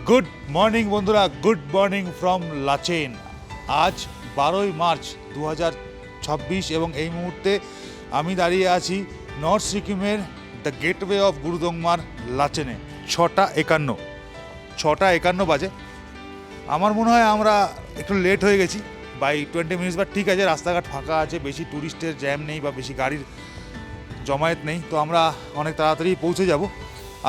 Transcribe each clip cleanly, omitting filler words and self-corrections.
Good morning বন্ধুরা, good morning from Lachen. আজ 12ই March 2026 এবং এই মুহূর্তে আমি দাঁড়িয়ে আছি নর্থ সিকিমের দ্য গেটওয়ে অফ গুরুদংমার লাচেনে। 6:51 বাজে। আমার মনে হয় আমরা একটু লেট হয়ে গেছি বাই 20 মিনিটস, বাট ঠিক আছে, রাস্তাঘাট ফাঁকা আছে, বেশি ট্যুরিস্টের জ্যাম নেই বা বেশি গাড়ির জমায়েত নেই, তো আমরা অনেক তাড়াতাড়ি পৌঁছে যাব।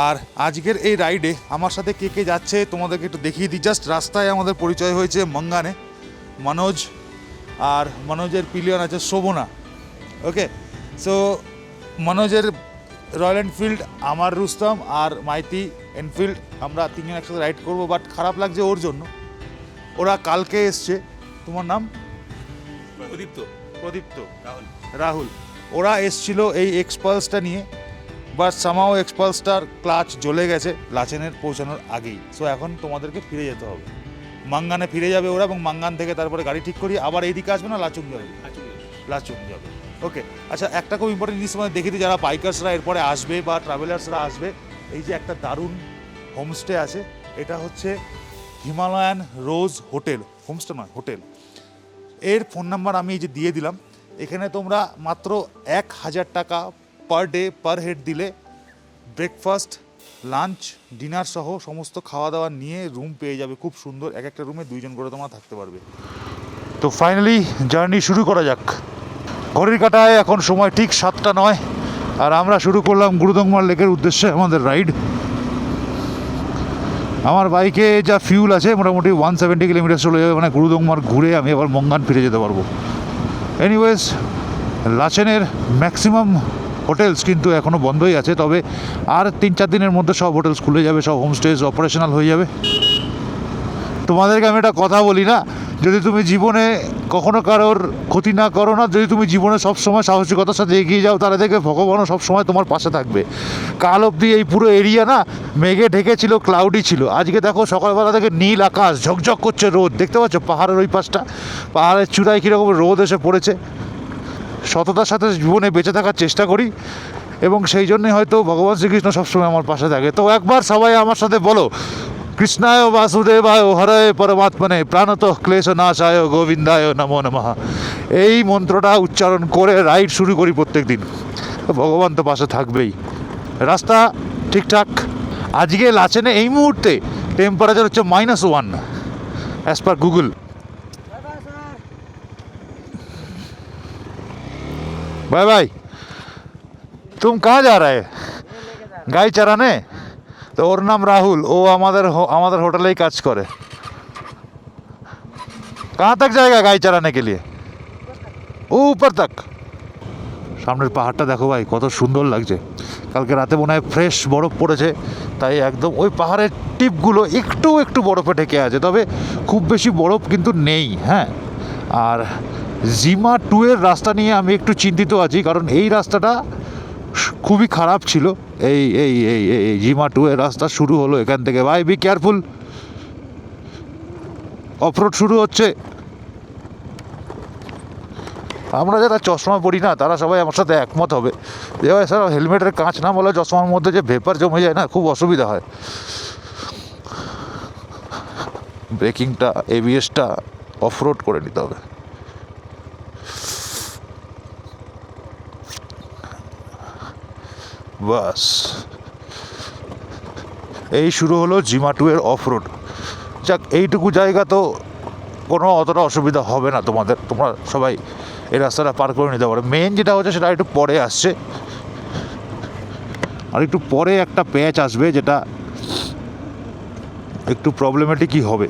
আর আজকের এই রাইডে আমার সাথে কে কে যাচ্ছে তোমাদেরকে একটু দেখিয়ে দিই। জাস্ট রাস্তায় আমাদের পরিচয় হয়েছে মঙ্গানে, মনোজ, আর মনোজের পিলিয়ন আছে শোভনা। ওকে, সো মনোজের রয়্যাল এনফিল্ড, আমার রুস্তম আর মাইতি এনফিল্ড, আমরা তিনজন একসাথে রাইড করবো। বাট খারাপ লাগছে ওর জন্য, ওরা কালকে এসছে। তোমার নাম? প্রদীপ্ত রাহুল। ওরা এসছিল এই এক্সপালসটা নিয়ে, বাট সামাও এক্সপালসটার ক্লাচ জ্বলে গেছে লাচেনের পৌঁছানোর আগেই। সো এখন তোমাদেরকে ফিরে যেতে হবে, মাঙ্গানে ফিরে যাবে ওরা, এবং মাঙ্গান থেকে তারপরে গাড়ি ঠিক করি আবার এইদিকে আসবে না লাচুং যাবে? লাচুং যাবে। ওকে, আচ্ছা, একটা খুব ইম্পর্টেন্ট জিনিস মানে দেখে দিই, যারা বাইকার্সরা এরপরে আসবে বা ট্রাভেলার্সরা আসবে, এই যে একটা দারুণ হোমস্টে আছে, এটা হচ্ছে হিমালয়ান রোজ হোটেল। হোমস্টে নয়, হোটেল। এর ফোন নাম্বার আমি এই যে দিয়ে দিলাম। এখানে তোমরা মাত্র 1000 টাকা পার ডে পার হেড দিলে ব্রেকফাস্ট, লাঞ্চ, ডিনার সহ সমস্ত খাওয়া দাওয়া নিয়ে রুম পেয়ে যাবে। খুব সুন্দর, এক একটা রুমে 2 জন করে তোমরা থাকতে পারবে। তো ফাইনালি জার্নি শুরু করা যাক। ঘড়ির কাঁটায় এখন সময় ঠিক 7:09, আর আমরা শুরু করলাম গুরুদংমার লেকের উদ্দেশ্যে আমাদের রাইড। আমার বাইকে যা ফিউল আছে মোটামুটি 170 কিলোমিটার চলে যাবে, মানে গুরুদংমার ঘুরে আমি আবার মঙ্গান ফিরে যেতে পারবো। এনিওয়েজ, লাচেনের ম্যাক্সিমাম হোটেলস কিন্তু এখনও বন্ধই আছে, তবে আর 3-4 দিনের মধ্যে সব হোটেলস খুলে যাবে, সব হোমস্টেজ অপারেশনাল হয়ে যাবে। তোমাদেরকে আমি একটা কথা বলি না, যদি তুমি জীবনে কখনো কারোর ক্ষতি না করো না, যদি তুমি জীবনে সবসময় সাহসিকতার সাথে এগিয়ে যাও, তাহলে দেখবে ভগবানও সবসময় তোমার পাশে থাকবে। কাল অবধি এই পুরো এরিয়া না মেঘে ঢেকেছিল, ক্লাউডি ছিল। আজকে দেখো সকালবেলা থেকে নীল আকাশ, ঝকঝক করছে রোদ, দেখতে পাচ্ছ পাহাড়ের ওই পাশটা, পাহাড়ের চূড়ায় কীরকম রোদ এসে পড়েছে। সততার সাথে জীবনে বেঁচে থাকার চেষ্টা করি, এবং সেই জন্যই হয়তো ভগবান শ্রীকৃষ্ণ সবসময় আমার পাশে থাকে। তো একবার সবাই আমার সাথে বলো, কৃষ্ণায় বাসুদেবায় হরায় পরমাত্মনে প্রাণতঃ ক্লেশ নাশায় গোবিন্দায় নমো নমঃ। এই মন্ত্রটা উচ্চারণ করে রাইড শুরু করি প্রত্যেক দিন, ভগবান তো পাশে থাকবেই। রাস্তা ঠিকঠাক। আজকে লাচেনে এই মুহূর্তে টেম্পারেচার হচ্ছে -1 as per Google. Bye bye. तुम कहाँ जा रहे हैं? गाय चराने? तो ওর নাম রাহুল, ও আমাদের হোটেলেই কাজ করে। कहाँ तक जाएगा गाय चराने के लिए? ऊपर तक। সামনের পাহাড়টা দেখো ভাই, কত সুন্দর লাগছে। কালকে রাতে মনে হয় ফ্রেশ বরফ পড়েছে, তাই একদম ওই পাহাড়ের টিপগুলো একটু একটু বরফে ঢেকে আছে, তবে খুব বেশি বরফ কিন্তু নেই। হ্যাঁ, আর জিমা 2 এর রাস্তা নিয়ে আমি একটু চিন্তিত আছি, কারণ এই রাস্তাটা খুবই খারাপ ছিল। এই এই এই এই জিমা 2 এর রাস্তা শুরু হলো এখান থেকে। ভাই বি কেয়ারফুল, অফরোড শুরু হচ্ছে। আমরা যারা চশমা পরি না, তারা সবাই আমার সাথে একমত হবে যে ভাই স্যার, হেলমেটের কাঁচ না বলে চশমার মধ্যে যে ভেপার জমে যায় না, খুব অসুবিধা হয়। ব্রেকিংটা, এবিএসটা অফরোড করে নিতে হবে। বাস, এই শুরু হলো জিমা 2 এর অফরোড। যাক, এইটুকু জায়গা তো কোনো অতটা অসুবিধা হবে না তোমাদের, তোমরা সবাই এই রাস্তাটা পার করে নিতে পারো। মেন যেটা হচ্ছে সেটা একটু পরে আসছে, আর একটু পরে একটা প্যাচ আসবে যেটা একটু প্রবলেমেটিকই হবে।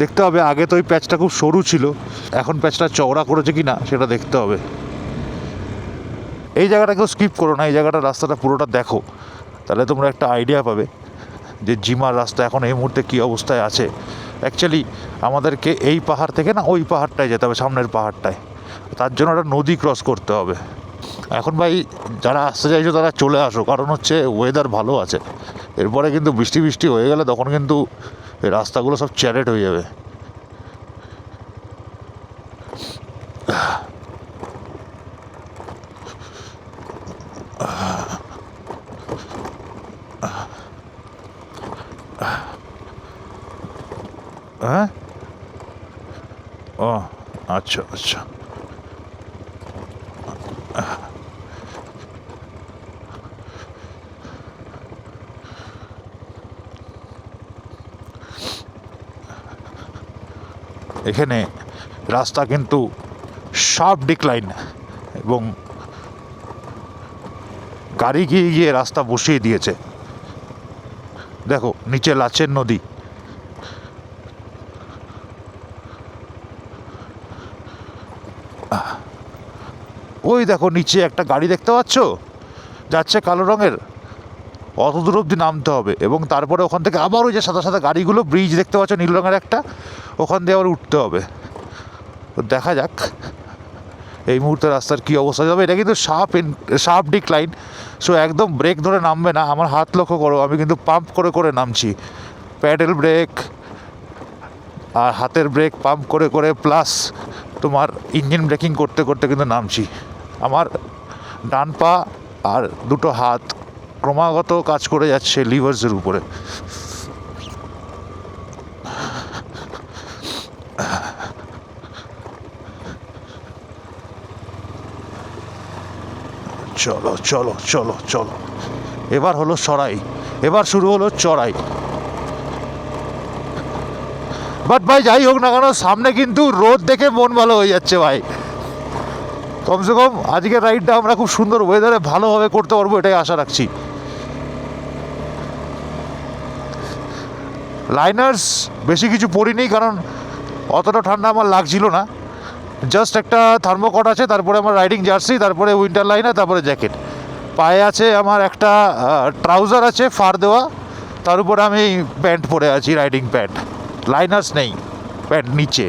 দেখতে হবে, আগে তো ওই প্যাচটা খুব সরু ছিল, এখন প্যাচটা চওড়া করেছে কি না সেটা দেখতে হবে। এই জায়গাটাকেও স্কিপ করো না, এই জায়গাটা রাস্তাটা পুরোটা দেখো, তাহলে তোমরা একটা আইডিয়া পাবে যে জিমার রাস্তা এখন এই মুহূর্তে কী অবস্থায় আছে। অ্যাকচুয়ালি আমাদেরকে এই পাহাড় থেকে না ওই পাহাড়টায় যেতে হবে, সামনের পাহাড়টায়। তার জন্য একটা নদী ক্রস করতে হবে। এখন ভাই যারা আসতে চাইছো তারা চলে আসো, কারণ হচ্ছে ওয়েদার ভালো আছে। এরপরে কিন্তু বৃষ্টি বৃষ্টি হয়ে গেলে তখন কিন্তু এই রাস্তাগুলো সব চ্যারেট হয়ে যাবে। হ্যাঁ, ও আচ্ছা আচ্ছা। এখানে রাস্তা কিন্তু শার্প ডিক্লাইন, এবং গাড়ি গিয়ে গিয়ে রাস্তা বসিয়ে দিয়েছে। দেখো নিচে লাচেন নদী, ওই দেখো নিচে একটা গাড়ি দেখতে পাচ্ছ যাচ্ছে কালো রঙের, অত দূর অব্দি নামতে হবে এবং তারপরে ওখান থেকে আবার ওই যে সাদা সাদা গাড়িগুলো, ব্রিজ দেখতে পাচ্ছ নীল রঙের একটা, ওখান দিয়ে আবার উঠতে হবে। তো দেখা যাক এই মুহূর্তে রাস্তার কী অবস্থা যাবে। এটা কিন্তু শার্প ডিক্লাইন, সো একদম ব্রেক ধরে নামবে না। আমার হাত লক্ষ্য করো, আমি কিন্তু পাম্প করে করে নামছি, প্যাডেল ব্রেক আর হাতের ব্রেক পাম্প করে করে, প্লাস তোমার ইঞ্জিন ব্রেকিং করতে করতে কিন্তু নামছি। আমার ডান পা আর দুটো হাত ক্রমাগত কাজ করে যাচ্ছে লিভার্সের উপরে। চলো চলো চলো চলো, এবার হলো সরাই, এবার শুরু হলো চড়াই। বাট ভাই যাই হোক না কেন, সামনে কিন্তু রোদ দেখে মন ভালো হয়ে যাচ্ছে ভাই। কমসে কম আজকের রাইডটা আমরা খুব সুন্দর ওয়েদারে ভালোভাবে করতে পারবো, এটাই আশা রাখছি। লাইনার্স বেশি কিছু পরিনি, কারণ অতটা ঠান্ডা আমার লাগছিল না। জাস্ট একটা থার্মোকট আছে, তারপরে আমার রাইডিং জার্সি, তারপরে উইন্টার লাইনার, তারপরে জ্যাকেট। পায়ে আছে আমার একটা ট্রাউজার আছে ফার দেওয়া, তার উপরে আমি প্যান্ট পরে আছি, রাইডিং প্যান্ট। লাইনার্স নেই, প্যান্ট নিচে।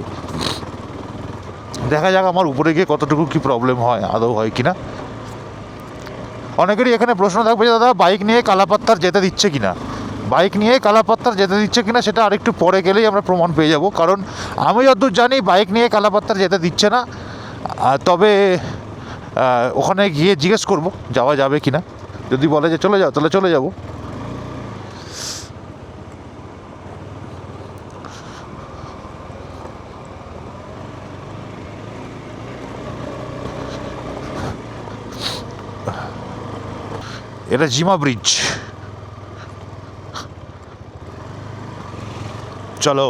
দেখা যাক আমার উপরে গিয়ে কতটুকু কি প্রবলেম হয়, আদৌ হয় কি না। অনেকেরই এখানে প্রশ্ন থাকবে যে দাদা বাইক নিয়ে কালাপাত্তার যেতে দিচ্ছে কিনা। বাইক নিয়ে কালাপাত্তার যেতে দিচ্ছে কিনা সেটা আরেকটু পরে গেলেই আমরা প্রমাণ পেয়ে যাব, কারণ আমি যতদূর জানি বাইক নিয়ে কালাপাত্তার যেতে দিচ্ছে না। তবে ওখানে গিয়ে জিজ্ঞেস করব যাওয়া যাবে কিনা, যদি বলে যে চলে যাও তাহলে চলে যাব। এটা জিমা ব্রিজ, চলো।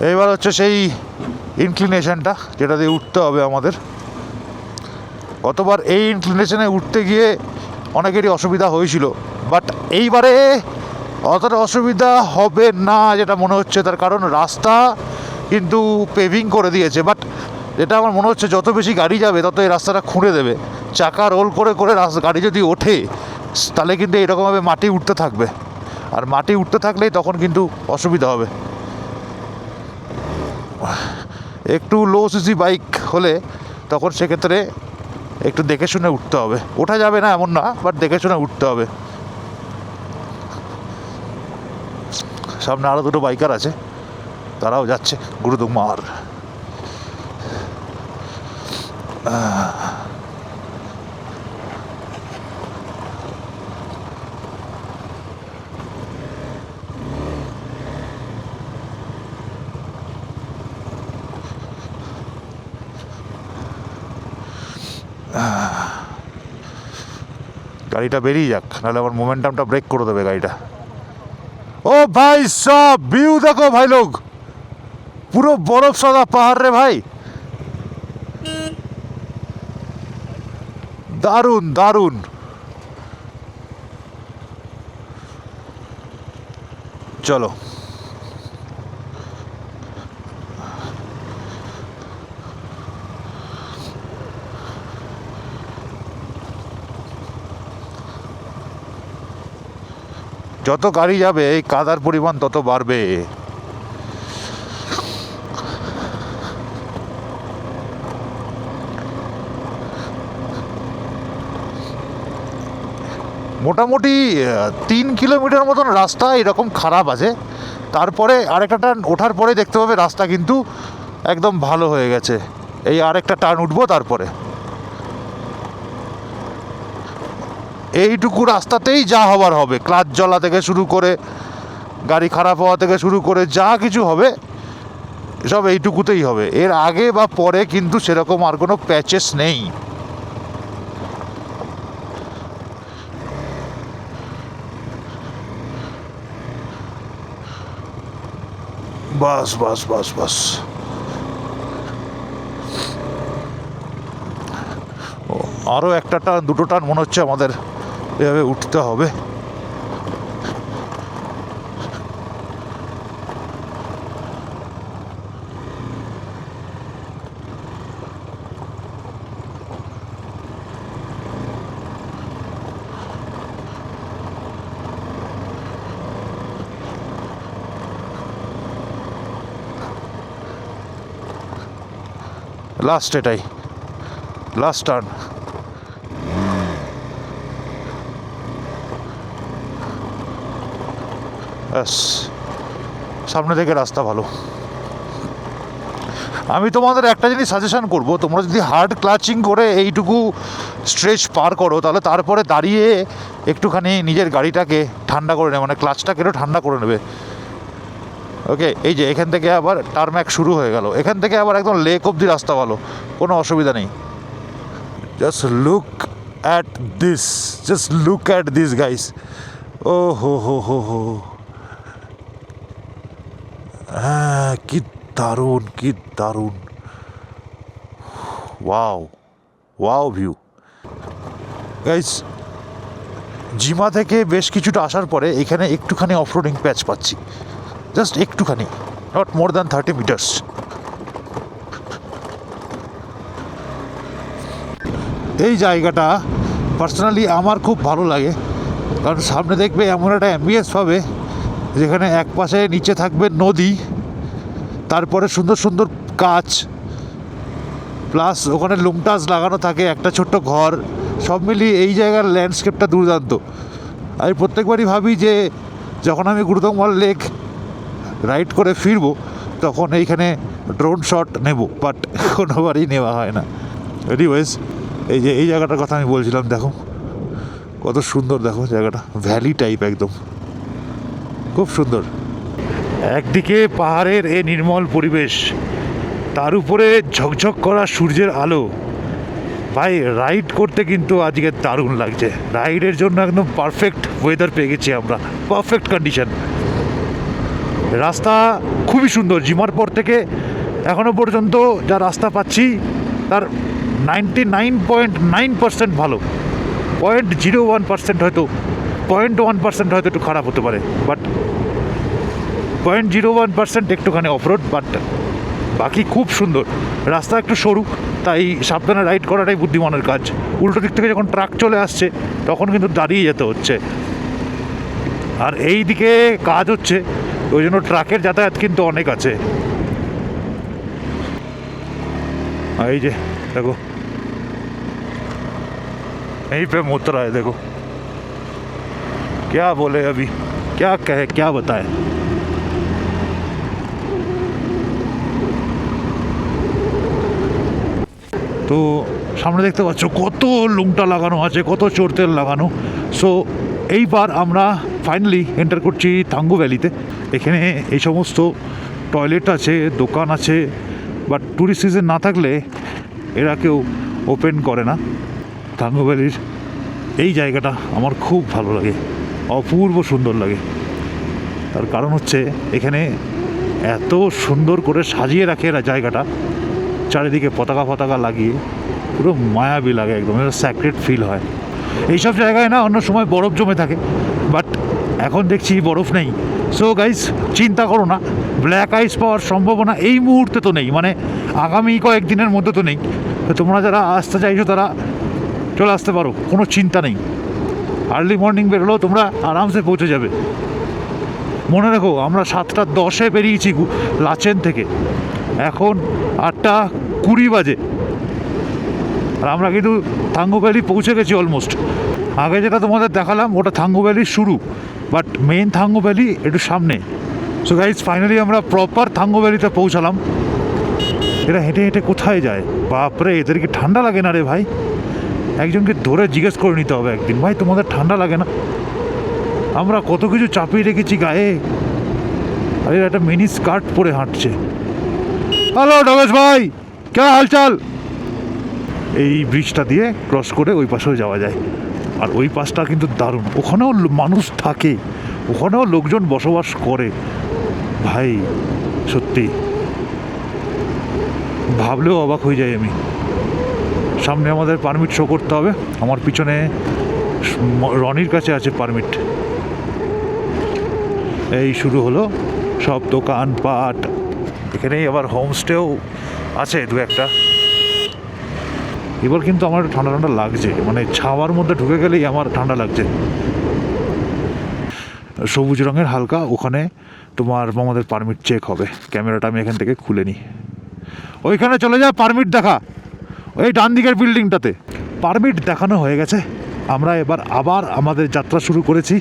এইবার হচ্ছে সেই ইনক্লিনেশনটা যেটা দিয়ে উঠতে হবে আমাদের। গতবার এই ইনক্লিনেশনে উঠতে গিয়ে অনেকেরই অসুবিধা হয়েছিল, বাট এইবারে অতটা অসুবিধা হবে না যেটা মনে হচ্ছে, তার কারণ রাস্তা কিন্তু পেভিং করে দিয়েছে। বাট যেটা আমার মনে হচ্ছে যত বেশি গাড়ি যাবে তত এই রাস্তাটা খুঁড়ে দেবে। চাকা রোল করে করে গাড়ি যদি ওঠে তাহলে কিন্তু এরকমভাবে মাটি উঠতে থাকবে, আর মাটি উঠতে থাকলেই তখন কিন্তু অসুবিধা হবে। একটু লো সিসি বাইক হলে তখন সেক্ষেত্রে একটু দেখে শুনে উঠতে হবে, ওঠা যাবে না এমন না, বাট দেখে শুনে উঠতে হবে। সামনে আরও দুটো বাইকার আছে, তারাও যাচ্ছে গুরুদুমার। গাড়িটা বেরিয়ে যাক, নাহলে আমার মোমেন্টামটা ব্রেক করে দেবে গাড়িটা। ও ভাই সব ভিউ দেখো ভাই লোক, পুরো বরফ সাদা পাহাড় রে ভাই, দারুণ দারুণ। চলো যত গাড়ি যাবে এই কাদার পরিমাণ তত বাড়বে। মোটামুটি 3 কিলোমিটার মতন রাস্তা এরকম খারাপ আছে, তারপরে আরেকটা টার্ন ওঠার পরে দেখতে পাবে রাস্তা কিন্তু একদম ভালো হয়ে গেছে। এই আরেকটা টার্ন উঠবো, তারপরে এইটুকু রাস্তাতেই যা হবার হবে, ক্লাচ জ্বলা থেকে শুরু করে গাড়ি খারাপ হওয়া থেকে শুরু করে যা কিছু হবে সব এইটুকুতেই হবে। এর আগে বা পরে কিন্তু সেরকম আর কোনো প্যাচেস নেই। বাস বাস বাস বাস, আরও একটা টার্ন, দুটো টার্ন মনে হচ্ছে আমাদের এভাবে উঠতে হবে। লাস্ট, এটাই লাস্ট টার্ন। ব্যাস, সামনে থেকে রাস্তা ভালো। আমি তোমাদের একটা জিনিস সাজেশন করব, তোমরা যদি হার্ড ক্লাচিং করে এইটুকু স্ট্রেচ পার করো, তাহলে তারপরে দাঁড়িয়ে একটুখানি নিজের গাড়িটাকে ঠান্ডা করে নেবে, মানে ক্লাচটাকে একটু ঠান্ডা করে নেবে। ওকে, এই যে এখান থেকে আবার টারম্যাক শুরু হয়ে গেল, এখান থেকে আবার একদম লেক অব্দি রাস্তা ভালো, কোনো অসুবিধা নেই। Just look at this, just look at this guys. ও হো হো হো হো, হ্যাঁ, কি দারুণ, কি দারুণ। Wow wow view guys. জিমা থেকে বেশ কিছুটা আসার পরে এখানে একটুখানি অফরোডিং প্যাচ পাচ্ছি, জাস্ট একটুখানি, নট মোর দ্যান 30 মিটার্স। এই জায়গাটা পার্সোনালি আমার খুব ভালো লাগে, কারণ সামনে দেখবে এমন একটা অ্যাম্বিয়েন্স পাবে যেখানে এক পাশে নিচে থাকবে নদী, তারপরে সুন্দর সুন্দর গাছ, প্লাস ওখানে লুমটাস লাগানো থাকে, একটা ছোট্ট ঘর, সব মিলিয়ে এই জায়গার ল্যান্ডস্কেপটা দুর্দান্ত। আমি প্রত্যেকবারই ভাবি যে যখন আমি গুরুদংমাল লেক রাইড করে ফিরবো তখন এইখানে ড্রোন শট নেব, বাট কোনোবারই নেওয়া হয় না। এনিওয়েজ, এই যে এই জায়গাটার কথা আমি বলছিলাম, দেখো কত সুন্দর, দেখো জায়গাটা ভ্যালি টাইপ, একদম খুব সুন্দর। একদিকে পাহাড়ের এ নির্মল পরিবেশ, তার উপরে ঝকঝক করা সূর্যের আলো। ভাই, রাইড করতে কিন্তু আজকে দারুণ লাগছে। রাইডের জন্য একদম পারফেক্ট ওয়েদার পেয়ে গেছি আমরা, পারফেক্ট কন্ডিশন। রাস্তা খুবই সুন্দর, জিমার পর থেকে এখনও পর্যন্ত যা রাস্তা পাচ্ছি তার 99.9% ভালো। 0.01% হয়তো, 0.1% হয়তো একটু খারাপ হতে পারে, বাট 0.01% একটুখানি অফরোড, বাট বাকি খুব সুন্দর। রাস্তা একটু সরু, তাই সাবধানে রাইড করাটাই বুদ্ধিমানের কাজ। উল্টো দিক থেকে যখন ট্রাক চলে আসছে তখন কিন্তু দাঁড়িয়ে যেতে হচ্ছে, আর এই দিকে কাজ হচ্ছে, ওই জন্য ট্রাকের যাতায়াত কিন্তু অনেক আছে। এই যে দেখো, यहीं पे मुत रहा है, देखो क्या बोले, अभी क्या कहे, क्या बताए। তো সামনে দেখতে পাচ্ছ কত লুংটা লাগানো আছে, কত চোরতেল লাগানো। সো এইবার আমরা ফাইনালি এন্টার করছি থাঙ্গু ভ্যালিতে। এখানে এই সমস্ত টয়লেট আছে, দোকান আছে, বাট ট্যুরিস্ট সিজন না থাকলে এরা কেউ ওপেন করে না। থাঙ্গু ভ্যালির এই জায়গাটা আমার খুব ভালো লাগে, অপূর্ব সুন্দর লাগে। তার কারণ হচ্ছে এখানে এত সুন্দর করে সাজিয়ে রাখে এরা জায়গাটা, চারিদিকে পতাকা ফতাকা লাগিয়ে পুরো মায়াবী লাগে, একদম স্যাক্রেড ফিল হয়। এইসব জায়গায় না অন্য সময় বরফ জমে থাকে, বাট এখন দেখছি বরফ নেই। সো গাইস, চিন্তা করো না, ব্ল্যাক আইস পাওয়ার সম্ভাবনা এই মুহূর্তে তো নেই, মানে আগামী কয়েকদিনের মধ্যে তো নেই। তো তোমরা যারা আসতে চাইছো তারা চলে আসতে পারো, কোনো চিন্তা নেই। আর্লি মর্নিং বেরোলেও তোমরা আরামসে পৌঁছে যাবে। মনে রাখো, আমরা 7:10 বেরিয়েছি লাচেন থেকে, এখন 8:20 বাজে, আর আমরা কিন্তু থাঙ্গু ভ্যালি পৌঁছে গেছি অলমোস্ট। আগে যেটা তোমাদের দেখালাম ওটা থাঙ্গু ভ্যালির শুরু, বাট মেইন থাঙ্গু ভ্যালি একটু সামনে। সো গাইজ ফাইনালি আমরা প্রপার থাঙ্গো ভ্যালিতে পৌঁছালাম। এরা হেঁটে হেঁটে কোথায় যায়? বাপরে, এদের কি ঠান্ডা লাগে না রে ভাই? একজনকে ধরে জিজ্ঞেস করে নিতে হবে একদিন, ভাই তোমাদের ঠান্ডা লাগে না? আমরা কত কিছু চাপিয়ে রেখেছি গায়ে, আর এরা একটা মিনি স্কার্ট পরে হাঁটছে। হ্যালো ডগেশ ভাই, কে হালচাল? এই ব্রিজটা দিয়ে ক্রস করে ওই পাশেও যাওয়া যায়। আর ওই পাশটা কিন্তু দারুণ, ওখানেও মানুষ থাকে, ওখানেও লোকজন বসবাস করে। ভাই সত্যি ভাবলেও অবাক হয়ে যাই আমি। সামনে আমাদের পারমিট শো করতে হবে, আমার পিছনে রনির কাছে আছে পারমিট। এই শুরু হলো সব দোকানপাট, এখানেই আবার হোমস্টেও আছে দু একটা। এবার কিন্তু আমার একটু ঠান্ডা ঠান্ডা লাগছে, মানে ছাওয়ার মধ্যে ঢুকে গেলেই আমার ঠান্ডা লাগছে। সবুজ রঙের হালকা, ওখানে তোমার আমাদের পারমিট চেক হবে। ক্যামেরাটা আমি এখান থেকে খুলে নিই। ওইখানে চলে যায় পারমিট দেখা, ওই ডান দিকের বিল্ডিংটাতে। পারমিট দেখানো হয়ে গেছে, আমরা এবার আবার আমাদের যাত্রা শুরু করেছি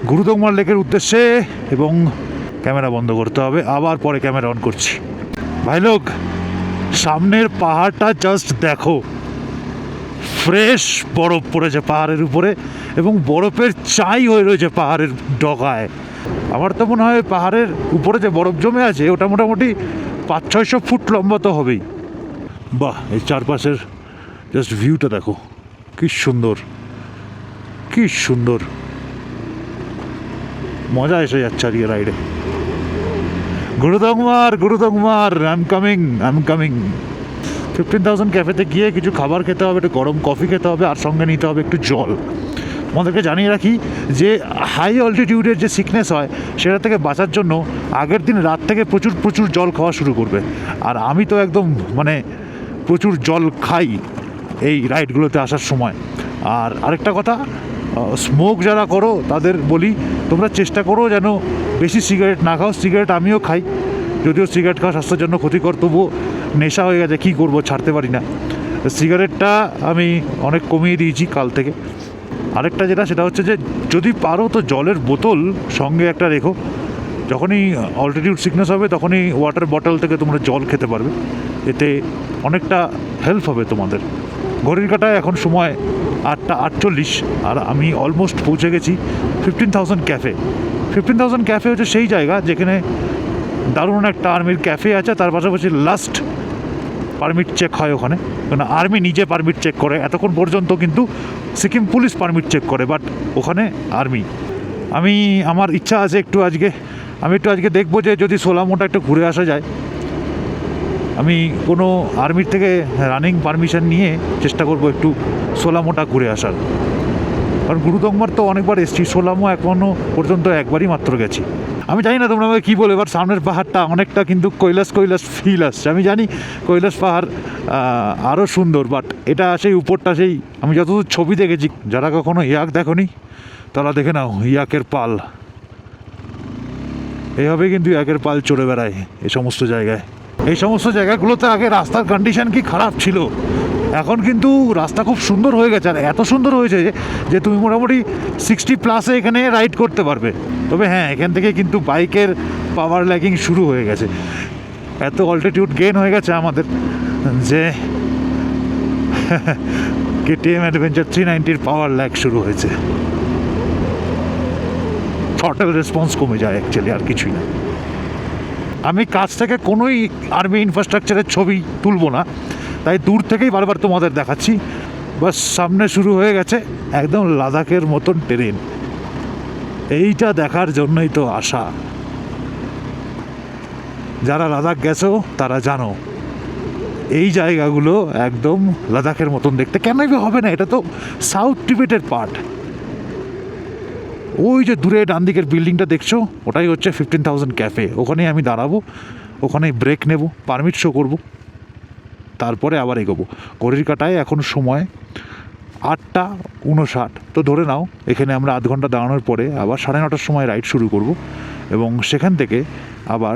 গুরুদংমার লেকের উদ্দেশ্যে। এবং ক্যামেরা বন্ধ করতে হবে, আবার পরে ক্যামেরা অন করছি। ভাই লোক, সামনের পাহাড়টা জাস্ট দেখো, ফ্রেশ বরফ পড়েছে পাহাড়ের উপরে এবং বরফের চাই হয়ে রয়েছে পাহাড়ের ডগায়। আমার তো মনে হয় পাহাড়ের উপরে যে বরফ জমে আছে ওটা মোটামুটি 500-600 ফুট লম্বা তো হবেই। বাহ, এই চারপাশের জাস্ট ভিউটা দেখো, কি সুন্দর, কি সুন্দর। মজা এসে যাচ্ছে আজকে রাইডে। গুরুদংমার আই এম কামিং 15,000 ক্যাফেতে গিয়ে কিছু খাবার খেতে হবে, একটু গরম কফি খেতে হবে, আর সঙ্গে নিতে হবে একটু জল। আমাদেরকে জানিয়ে রাখি যে হাই অল্টিটিউডের যে সিকনেস হয় সেটা থেকে বাঁচার জন্য আগের দিন রাত থেকে প্রচুর প্রচুর জল খাওয়া শুরু করবে। আর আমি তো একদম মানে প্রচুর জল খাই এই রাইডগুলোতে আসার সময়। আর আরেকটা কথা, স্মোক যারা করো তাদের বলি, তোমরা চেষ্টা করো যেন বেশি সিগারেট না খাও। সিগারেট আমিও খাই, যদিও সিগারেট খাওয়া স্বাস্থ্যের জন্য ক্ষতিকর, তবুও নেশা হয়ে গেছে, কী করবো, ছাড়তে পারি না। সিগারেটটা আমি অনেক কমিয়ে দিয়েছি কাল থেকে। আরেকটা যেটা, সেটা হচ্ছে যে যদি পারো তো জলের বোতল সঙ্গে একটা রেখো। যখনই অল্টিটিউড সিকনেস হবে তখনই ওয়াটার বটল থেকে তোমরা জল খেতে পারবে, এতে অনেকটা হেল্প হবে তোমাদের। ঘড়ির কাঁটায় এখন সময় 8:48, আর আমি অলমোস্ট পৌঁছে গেছি 15,000 ক্যাফে। 15,000 ক্যাফে হচ্ছে সেই জায়গা যেখানে দারুণ একটা আর্মির ক্যাফে আছে, তার পাশাপাশি লাস্ট পারমিট চেক হয় ওখানে, কারণ আর্মি নিজে পারমিট চেক করে। এতক্ষণ পর্যন্ত কিন্তু সিকিম পুলিশ পারমিট চেক করে, বাট ওখানে আর্মি। আমার ইচ্ছা আছে আমি একটু আজকে দেখবো যে যদি সোলামোটা একটু ঘুরে আসা যায়। আমি কোনো আর্মির থেকে রানিং পারমিশন নিয়ে চেষ্টা করবো একটু সোলামোটা ঘুরে আসার। কারণ গুরুদংমার তো অনেকবার এসেছি, সোলামো এখনও পর্যন্ত একবারই মাত্র গেছি। আমি জানি না তোমরা আমাকে কী বলে, এবার সামনের পাহাড়টা অনেকটা কিন্তু কৈলাস ফিল আসছে। আমি জানি কৈলাস পাহাড় আরও সুন্দর, বাট এটা সেই উপরটা সেই আমি যতদূর ছবি দেখেছি। যারা কখনো ইয়াক দেখোনি তারা দেখে নাও, ইয়াকের পাল এইভাবে কিন্তু ইয়াকের পাল চড়ে বেড়ায় এই সমস্ত জায়গায়। এই সমস্ত জায়গাগুলোতে আগে রাস্তার কন্ডিশন কি খারাপ ছিল, এখন কিন্তু রাস্তা খুব সুন্দর হয়ে গেছে। আর এত সুন্দর হয়েছে যে তুমি মোটামুটি 60+ এখানে রাইড করতে পারবে। তবে হ্যাঁ, এখান থেকে কিন্তু বাইকের পাওয়ার ল্যাগিং শুরু হয়ে গেছে। এত অল্টিটিউড গেইন হয়ে গেছে আমাদের যে KTM অ্যাডভেঞ্চার 390-র পাওয়ার ল্যাগ শুরু হয়েছে। থ্রটল রেসপন্স কমে যায় অ্যাকচুয়ালি, আর কিছুই না। আমি কাছ থেকে কোনোই আর্মি ইনফ্রাস্ট্রাকচারের ছবি তুলবো না, তাই দূর থেকেই বারবার তোমাদের দেখাচ্ছি। বাস সামনে শুরু হয়ে গেছে একদম লাদাখের মতন ট্রেন। এইটা দেখার জন্যই তো আসা। যারা লাদাখ গেছো তারা জানো এই জায়গাগুলো একদম লাদাখের মতন দেখতে। কেনই হবে না, এটা তো সাউথ টিবেটের পার্ট। ওই যে দূরে ডান দিকের বিল্ডিংটা দেখছো, ওটাই হচ্ছে 15,000 ক্যাফে। ওখানেই আমি দাঁড়াবো, ওখানেই ব্রেক নেব, পারমিট শো করবো, তারপরে আবার এগোবো। ঘড়ির কাঁটায় এখন সময় 8:59। তো ধরে নাও এখানে আমরা আধ ঘন্টা দাঁড়ানোর পরে আবার 9:30টার সময় রাইড শুরু করব, এবং সেখান থেকে আবার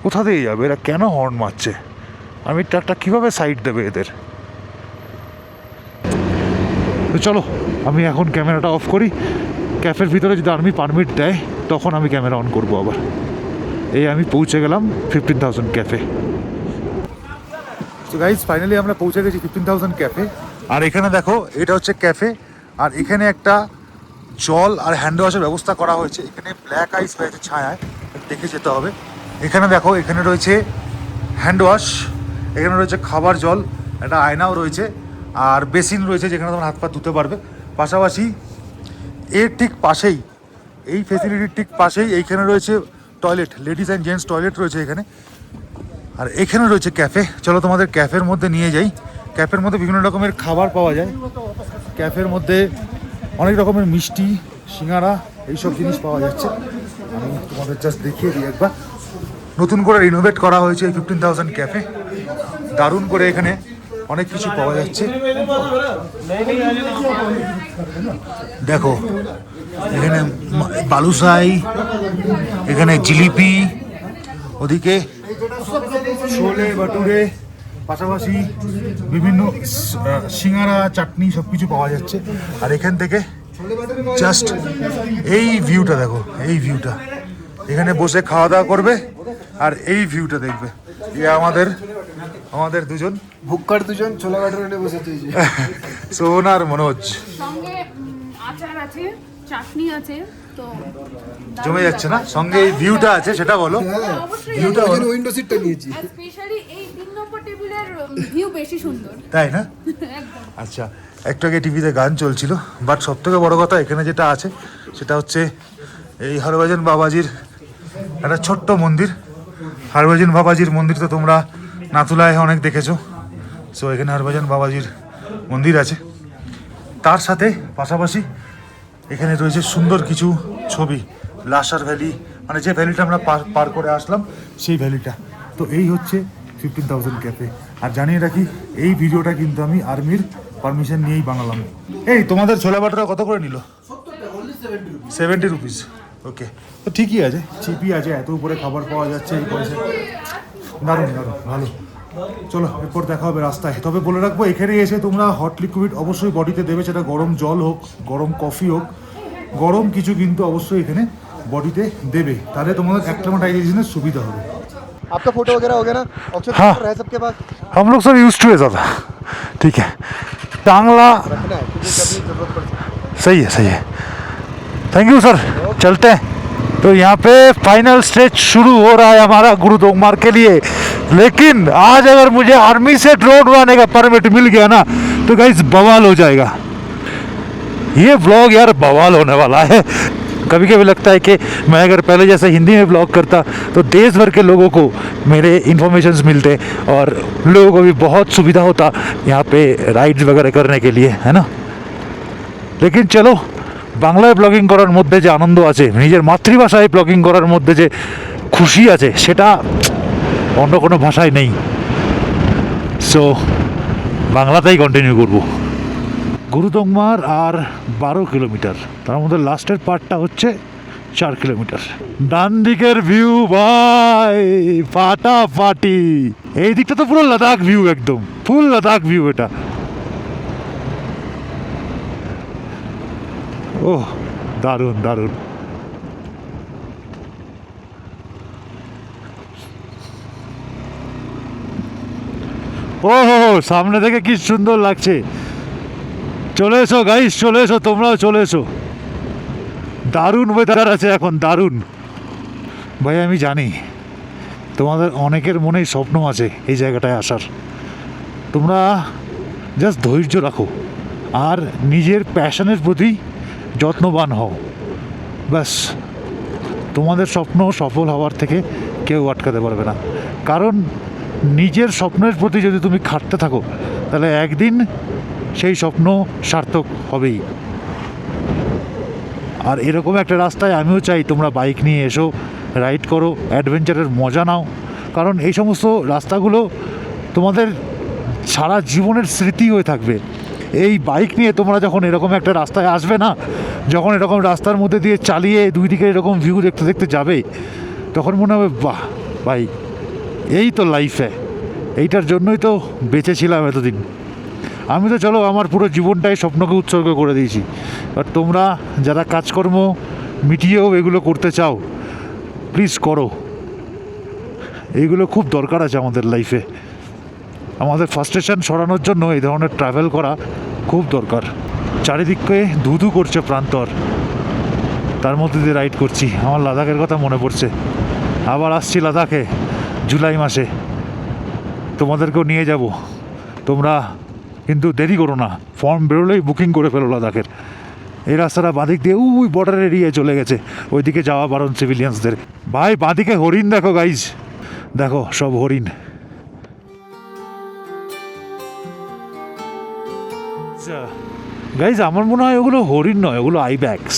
কোথা দিয়ে যাবে এরা? কেন হর্ন মারছে? আমি ট্রাকটা কীভাবে সাইড দেবে এদের? তো চলো আমি এখন ক্যামেরাটা অফ করি, ক্যাফের ভিতরে যদি আর্মি পারমিট দেয় তখন আমি ক্যামেরা অন করবো আবার। এই আমি পৌঁছে গেলাম 15,000 ক্যাফে। তো গাইজ ফাইনালি আমরা পৌঁছে গেছি 15,000 ক্যাফে। আর এখানে দেখো এটা হচ্ছে ক্যাফে, আর এখানে একটা জল আর হ্যান্ড ওয়াশের ব্যবস্থা করা হয়েছে। এখানে ব্ল্যাক আইস হয়েছে ছায়ায়, দেখে যেতে হবে। এখানে দেখো এখানে রয়েছে হ্যান্ড ওয়াশ, এখানে রয়েছে খাবার জল, একটা আয়নাও রয়েছে, আর বেসিন রয়েছে যেখানে তোমার হাত পা ধুতে পারবে। পাশাপাশি এর ঠিক পাশেই, এই ফেসিলিটির ঠিক পাশেই এইখানে রয়েছে toilet, ladies and gents toilet রয়েছে এখানে। আর এখানে রয়েছে ক্যাফে। চলো তোমাদের ক্যাফের মধ্যে নিয়ে যাই। ক্যাফের মধ্যে বিভিন্ন রকমের খাবার পাওয়া যায়। ক্যাফের মধ্যে অনেক রকমের মিষ্টি, সিঙ্গারা, এইসব জিনিস পাওয়া যাচ্ছে। আমি তোমাদের জাস্ট দেখিয়ে দিই একবার। নতুন করে রিনোভেট করা হয়েছে এই 15,000 ক্যাফে। দারুণ করে এখানে অনেক কিছু পাওয়া যাচ্ছে। দেখো এখানে বালুশাই, এখানে জিলিপি, ওদিকে ছোলে বাটুরে, পাশাপাশি বিভিন্ন সিঙ্গারা, চাটনি সব কিছু পাওয়া যাচ্ছে। আর এখান থেকে জাস্ট এই ভিউটা দেখো, এই ভিউটা, এখানে বসে খাওয়া দাওয়া করবে আর এই ভিউটা দেখবে। আমাদের দুজন ভুক্কার দুজন ছোলা বাটারে বসেছে, সোহন আর মনোজ। সঙ্গে আচার আছে, চাটনি আছে, তো জমে যাচ্ছে না? সঙ্গে এই ভিউটা আছে, সেটা বলো। ভিউটা উইন্ডো সিটটা নিয়েছি। স্পেশালি এই 3 নম্বর টেবিলের ভিউ বেশি সুন্দর। তাই না? একদম। আচ্ছা, একটু আগে টিভিতে গান চলছিল, বাট সব থেকে বড় কথা এখানে যেটা আছে সেটা হচ্ছে এই হরভজন বাবাজির একটা ছোট্ট মন্দির। হরভজন বাবাজির মন্দির তো তোমরা নাতুলায় অনেক দেখেছো। সো এখানে হরভজন বাবাজির মন্দির আছে। তার সাথে পাশাপাশি এখানে রয়েছে সুন্দর কিছু ছবি, লাসার ভ্যালি, মানে যে ভ্যালিটা আমরা পার করে আসলাম সেই ভ্যালিটা। তো এই হচ্ছে 15,000 ক্যাফে। আর জানিয়ে রাখি এই ভিডিওটা কিন্তু আমি আর্মির পারমিশন নিয়েই বানালাম। এই তোমাদের ছোলা বাটারা কত করে নিল? 70 রুপিস। ওকে, তো ঠিকই আছে, চিপই আছে, এত উপরে খাবার পাওয়া যাচ্ছে এই পয়সা। দারুণ দারুণ, ভালো। চলো এরপর দেখা হবে রাস্তায়। তবে বলে রাখবো এখানে এসে তোমরা হট লিকুইড অবশ্যই বডিতে দেবে, সেটা গরম জল হোক, গরম কফি হোক, গরম কিছু কিন্তু অবশ্যই এখানে বডিতে দেবে, তাহলে তোমাদের অ্যাক্লিমেটাইজেশনের সুবিধা হবে। आपका फोटो वगैरह हो गया ना? ऑप्शन हाँ। है सबके पास? हम लोग सब यूज टू है ज़्यादा। ठीक है, टांगला रखना है क्योंकि कभी जरूरत पड़ सकती है। सही है। थैंक यू सर, चलते हैं। तो यहाँ पे फाइनल स्टेज शुरू हो रहा है हमारा गुरुदोंगमार के लिए। लेकिन आज अगर मुझे आर्मी से ड्रोन उड़ाने का परमिट मिल गया ना तो गाइस बवाल हो जाएगा। ये व्लॉग यार बवाल होने वाला है। कभी कभी लगता है कि मैं अगर पहले जैसे हिंदी में ब्लॉग करता तो देश भर के लोगों को मेरे इन्फॉर्मेशंस मिलते और लोगों को भी बहुत सुविधा होता यहाँ पे राइड्स वगैरह करने के लिए, है ना। लेकिन चलो, বাংলায় ব্লগিং করার মধ্যে যে আনন্দ আছে, নিজের মাতৃভাষায় ব্লগিং করার মধ্যে যে খুশি আছে, সেটা অন্য কোনো ভাষায় নেই। সো বাংলাতেই কন্টিনিউ করব। গুরুদোংমার আর 12 কিলোমিটার, তার মধ্যে লাস্টের পার্টটা হচ্ছে 4 কিলোমিটার। ডান দিকের ভিউ ভাই ফাটাফাটি। এই দিকটা তো পুরো লাদাখ ভিউ, একদম ফুল লাদাখ ভিউ এটা। ওহ দারুণ দারুণ। ও সামনে থেকে কি সুন্দর লাগছে। চলে এসো গাইস, চলে এসো, তোমরাও চলে এসো। দারুণ ওয়েদার আছে এখন, দারুণ। ভাই আমি জানি তোমাদের অনেকের মনেই স্বপ্ন আছে এই জায়গাটায় আসার। তোমরা জাস্ট ধৈর্য রাখো আর নিজের প্যাশনের প্রতি যত্নবান হও, ব্যাস তোমাদের স্বপ্ন সফল হওয়ার থেকে কেউ আটকাতে পারবে না। কারণ নিজের স্বপ্নের প্রতি যদি তুমি খাটতে থাকো তাহলে একদিন সেই স্বপ্ন সার্থক হবেই। আর এরকম একটা রাস্তায় আমিও চাই তোমরা বাইক নিয়ে এসো, রাইড করো, অ্যাডভেঞ্চারের মজা নাও। কারণ এই সমস্ত রাস্তাগুলো তোমাদের সারা জীবনের স্মৃতি হয়ে থাকবে। এই বাইক নিয়ে তোমরা যখন এরকম একটা রাস্তায় আসবে না, যখন এরকম রাস্তার মধ্যে দিয়ে চালিয়ে দুই দিকে এরকম ভিউ দেখতে দেখতে যাবে, তখন মনে হবে বাহ ভাই, এই তো লাইফে, এইটার জন্যই তো বেঁচে ছিলাম এতদিন। আমি তো চলো আমার পুরো জীবনটাই স্বপ্নকে উৎসর্গ করে দিয়েছি। আর তোমরা যারা কাজকর্ম মিটিয়েও এগুলো করতে চাও, প্লিজ করো। এইগুলো খুব দরকার আছে আমাদের লাইফে। আমাদের ফার্স্ট্রেশন সরানোর জন্য এই ধরনের ট্রাভেল করা খুব দরকার। চারিদিকে ধুধু করছে প্রান্তর, তার মধ্যে দিয়ে রাইড করছি। আমার লাদাখের কথা মনে পড়ছে। আবার আসছি লাদাখে জুলাই মাসে, তোমাদেরকেও নিয়ে যাব। তোমরা কিন্তু দেরি করো না, ফর্ম বেরোলেই বুকিং করে ফেলো লাদাখের। এই রাস্তাটা বাঁদিক দিয়ে ওই বর্ডার এরিয়ায় চলে গেছে, ওইদিকে যাওয়া বারণ সিভিলিয়ানসদের। ভাই বাঁদিকে হরিণ দেখো গাইজ, দেখো সব হরিণ। গাইজ আমার মনে হয় ওগুলো হরিণ নয়, ওগুলো আইব্যাক্স।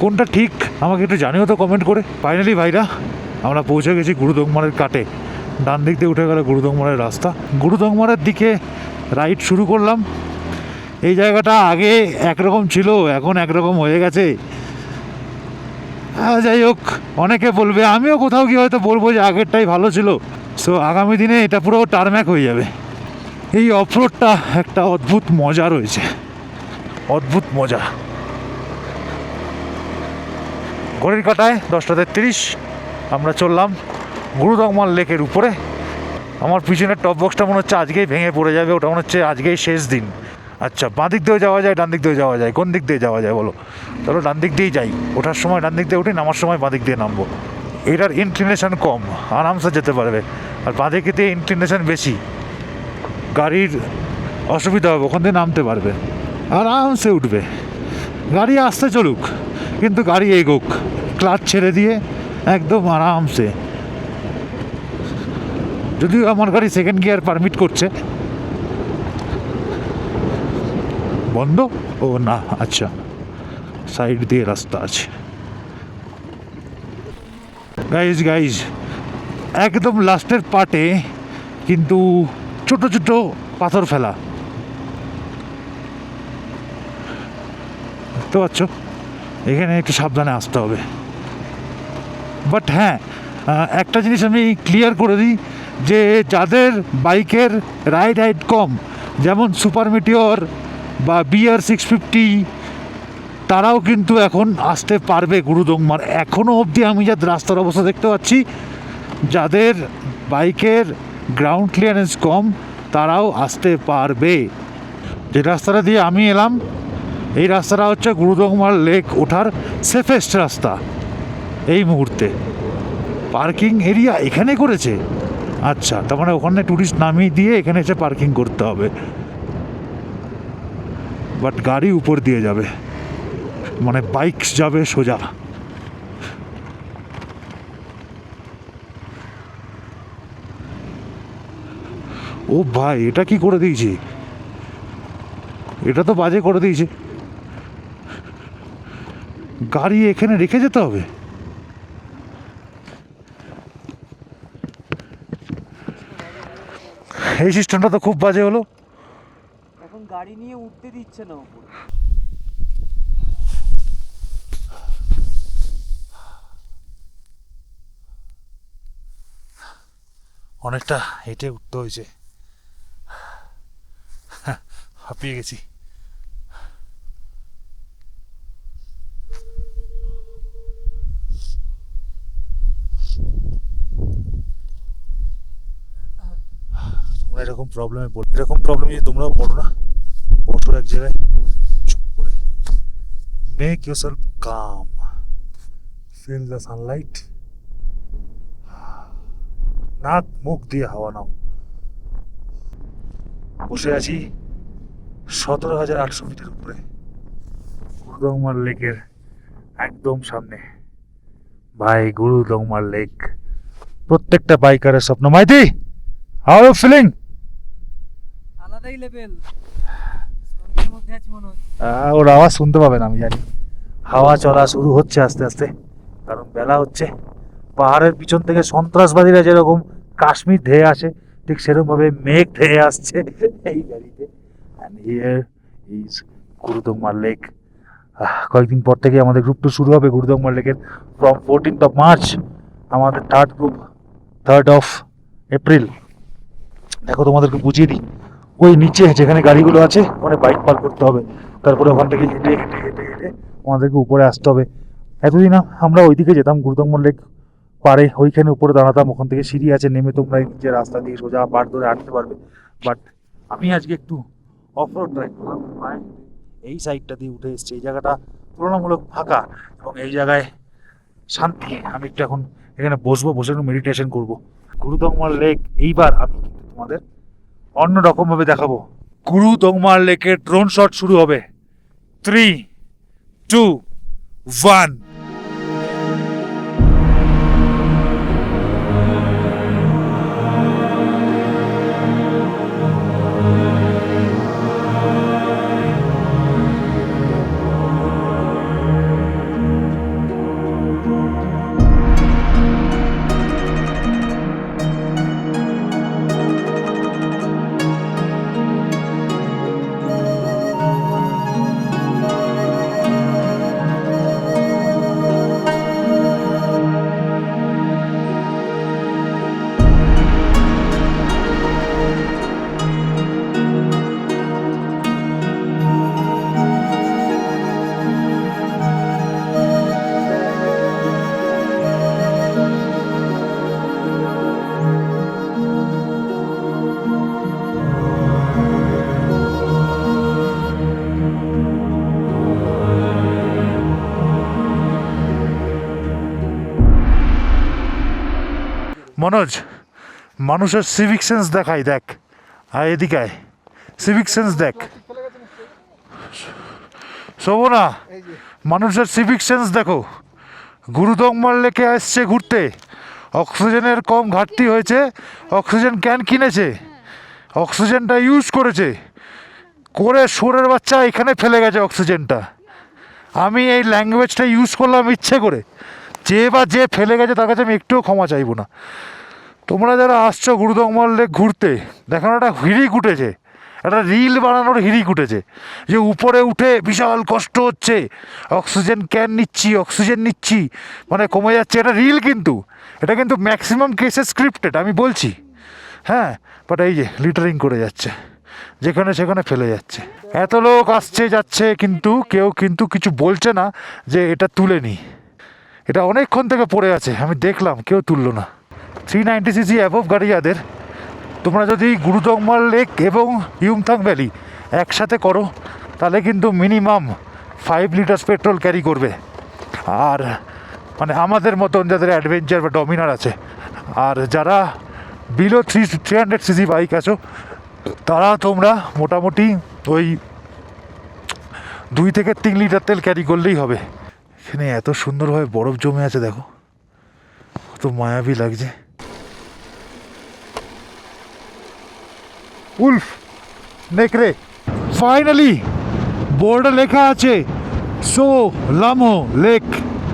কোনটা ঠিক আমাকে একটু জানিও তো কমেন্ট করে। ফাইনালি ভাইরা আমরা পৌঁছে গেছি গুরুদংমারের কাটে। ডান দিক দিয়ে উঠে গেল গুরুদংমারের রাস্তা। গুরুদংমারের দিকে রাইড শুরু করলাম। এই জায়গাটা আগে একরকম ছিল, এখন একরকম হয়ে গেছে। যাই হোক, অনেকে বলবে, আমিও কোথাও গিয়ে হয়তো বলবো যে আগেরটাই ভালো ছিল। সো আগামী দিনে এটা পুরো টারম্যাক হয়ে যাবে। এই অফরোডটা একটা অদ্ভুত মজা রয়েছে, অদ্ভুত মজা। ঘড়ির কাঁটায় 10:33 আমরা চললাম গুরুদংমার লেকের উপরে। আমার পিছনের টপ বক্সটা মনে হচ্ছে আজকেই ভেঙে পড়ে যাবে, ওটা মনে হচ্ছে আজকেই শেষ দিন। আচ্ছা, বাঁ দিক দিয়েও যাওয়া যায়, ডান দিক দিয়েও যাওয়া যায়, কোন দিক দিয়ে যাওয়া যায় বলো? চলো ডান দিক দিয়েই যাই। ওঠার সময় ডান দিক দিয়ে উঠি, নামার সময় বাঁ দিক দিয়ে নামবো। এটার ইনক্লিনেশন কম, আরামসে যেতে পারবে। আর বাঁ দিকে দিয়ে ইনক্লিনেশন বেশি, গাড়ির অসুবিধা হবে, ওখান দিয়ে নামতে পারবে, আরামসে উঠবে। গাড়ি আসতে চলুক, কিন্তু গাড়ি এগোক, ক্লাচ ছেড়ে দিয়ে একদম আরামসে। যদিও আমার গাড়ি সেকেন্ড গিয়ার পারমিট করছে। বন্ধ? ও না, আচ্ছা, সাইড দিয়ে রাস্তা আছে। গাইজ একদম লাস্টের পার্টে কিন্তু ছোট ছোট পাথর ফেলা, দেখতে পাচ্ছ? এখানে একটু সাবধানে আসতে হবে। বাট হ্যাঁ, একটা জিনিস আমি ক্লিয়ার করে দিই, যে যাদের বাইকের রাইড হাইট কম, যেমন সুপার মিটিওর বা BR 650, তারাও কিন্তু এখন আসতে পারবে গুরুদংমার। এখনও অবধি আমি যা রাস্তার অবস্থা দেখতে পাচ্ছি, যাদের বাইকের গ্রাউন্ড ক্লিয়ারেন্স কম তারাও আসতে পারবে। যে রাস্তাটা দিয়ে আমি এলাম, এই রাস্তাটা হচ্ছে গুরুদংমার লেক ওঠার সেফেস্ট রাস্তা এই মুহূর্তে। পার্কিং এরিয়া এখানে করেছে, আচ্ছা, তার মানে ওখানে টুরিস্ট নামিয়ে দিয়ে এখানে এসে পার্কিং করতে হবে। বাট গাড়ি উপর দিয়ে যাবে, মানে বাইক যাবে সোজা। ও ভাই, এটা কি করে দিয়েছি? এটা তো বাজে করে দিয়েছে। গাড়ি এখানে রেখে যেতে হবে? এই সিস্টেমটা তো খুব বাজে হলো। এখন গাড়ি নিয়ে উঠতে দিচ্ছে না উপরে। অনেকটা হেঁটে উঠতে হয়েছে, হাঁপিয়ে গেছি। তোমরা এরকম প্রবলেমে পড়ো, এরকম প্রবলেমে যদি তোমরাও পড়ো না, বসো এক জায়গায় চুপ করে, make yourself calm, feel the sunlight, নাক মুখ দিয়ে হাওয়া নাও। বসে আছি 17,800 ফিটের উপরে, গুরুদংমার লেকের একদম সামনে। ভাই, গুরুদংমার লেক প্রত্যেকটা বাইকারের স্বপ্ন। Maity, how are you feeling? আলাদাই লেভেল, স্বর্গের মধ্যে আছি মনে হচ্ছে। ওর আওয়াজ শুনতে পাবেন আমি জানি। হাওয়া চলা শুরু হচ্ছে আস্তে আস্তে, কারণ বেলা হচ্ছে। পাহাড়ের পিছন থেকে সন্ত্রাসবাদীরা যেরকম কাশ্মীর ধেয়ে আসে, ঠিক সেরকমভাবে মেঘ ধেয়ে আসছে এই গাড়িতে। And here is Gurudongmar lake. কয়েকদিন পর থেকে আমাদের গ্রুপ টু শুরু হবে গুরুদংমার লেকের। ফ্রম 14th মার্চ আমাদের থার্ড গ্রুপ, 3rd এপ্রিল। দেখো তোমাদেরকে বুঝিয়ে দিই, ওই নিচে যেখানে গাড়িগুলো আছে ওখানে বাইক পার্ক করতে হবে, তারপরে ওখান থেকে হেঁটে হেঁটে হেঁটে হেঁটে আমাদেরকে উপরে আসতে হবে। এতদিন আমরা ওইদিকে যেতাম গুরুদম্বর লেক পারে, ওইখানে উপরে দাঁড়াতাম, ওখান থেকে সিঁড়ি আছে, নেমে তোমরা এই নিচে রাস্তা দিয়ে সোজা পাড় ধরে হাঁটতে পারবে। বাট আমি আজকে একটু অফরোড ড্রাইভ করলাম, এই সাইডটা দিয়ে উঠে এসেছি। এই জায়গাটা তুলনামূলক ফাঁকা এবং এই জায়গায় শান্তি। আমি একটু এখন এখানে বসবো, বসে একটু মেডিটেশন করবো। গুরুদম্বর লেক এইবার আমি কিন্তু তোমাদের অন্য রকমভাবে দেখাবো। গুরুদম্বর লেকের ড্রোন শট শুরু হবে। 3, 2, 1। মনোজ, মানুষের সিভিক সেন্স দেখাই, দেখ আর এদিকে আয়, সিভিক সেন্স দেখ। শোভনা, মানুষের সিভিক সেন্স দেখো। গুরুদম্বর লেকে আসছে ঘুরতে, অক্সিজেনের কম ঘাটতি হয়েছে, অক্সিজেন ক্যান কিনেছে, অক্সিজেনটা ইউজ করেছে, করে সোরের বাচ্চা এখানে ফেলে গেছে অক্সিজেনটা। আমি এই ল্যাঙ্গুয়েজটা ইউজ করলাম ইচ্ছে করে, যে ফেলে গেছে তার কাছে আমি একটুও ক্ষমা চাইবো না। তোমরা যারা আসছো গুরুদম্বর লেক ঘুরতে, দেখানো একটা হিড়িক উঠেছে, একটা রিল বানানোর হিড়িক উঠেছে, যে উপরে উঠে বিশাল কষ্ট হচ্ছে, অক্সিজেন ক্যান নিচ্ছি, অক্সিজেন নিচ্ছি, মানে কমে যাচ্ছে। এটা রিল, কিন্তু এটা কিন্তু ম্যাক্সিমাম কেসে স্ক্রিপ্টেড, আমি বলছি। হ্যাঁ, বাট এই যে লিটারিং করে যাচ্ছে, যেখানে সেখানে ফেলে যাচ্ছে। এত লোক আসছে যাচ্ছে, কিন্তু কেউ কিন্তু কিছু বলছে না যে এটা তুলে নি। এটা অনেকক্ষণ থেকে পড়ে আছে, আমি দেখলাম কেউ তুললো না। 390cc অ্যাবভ গাড়ি যাদের, তোমরা যদি গুরুদম্বর লেক এবং ইউমথাং ভ্যালি একসাথে করো তাহলে কিন্তু মিনিমাম 5 লিটার্স পেট্রোল ক্যারি করবে। আর মানে আমাদের মতন যাদের অ্যাডভেঞ্চার বা ডমিনার আছে, আর যারা বিলো 300cc বাইক আছো, তারা তোমরা মোটামুটি ওই 2 থেকে 3 লিটার তেল ক্যারি করলেই হবে। এখানে এত সুন্দরভাবে বরফ জমে আছে, দেখো কত মায়াবী লাগছে। উলফ নেকড়ে, ফাইনালি বোর্ডে লেখা আছে সো লামো লেক।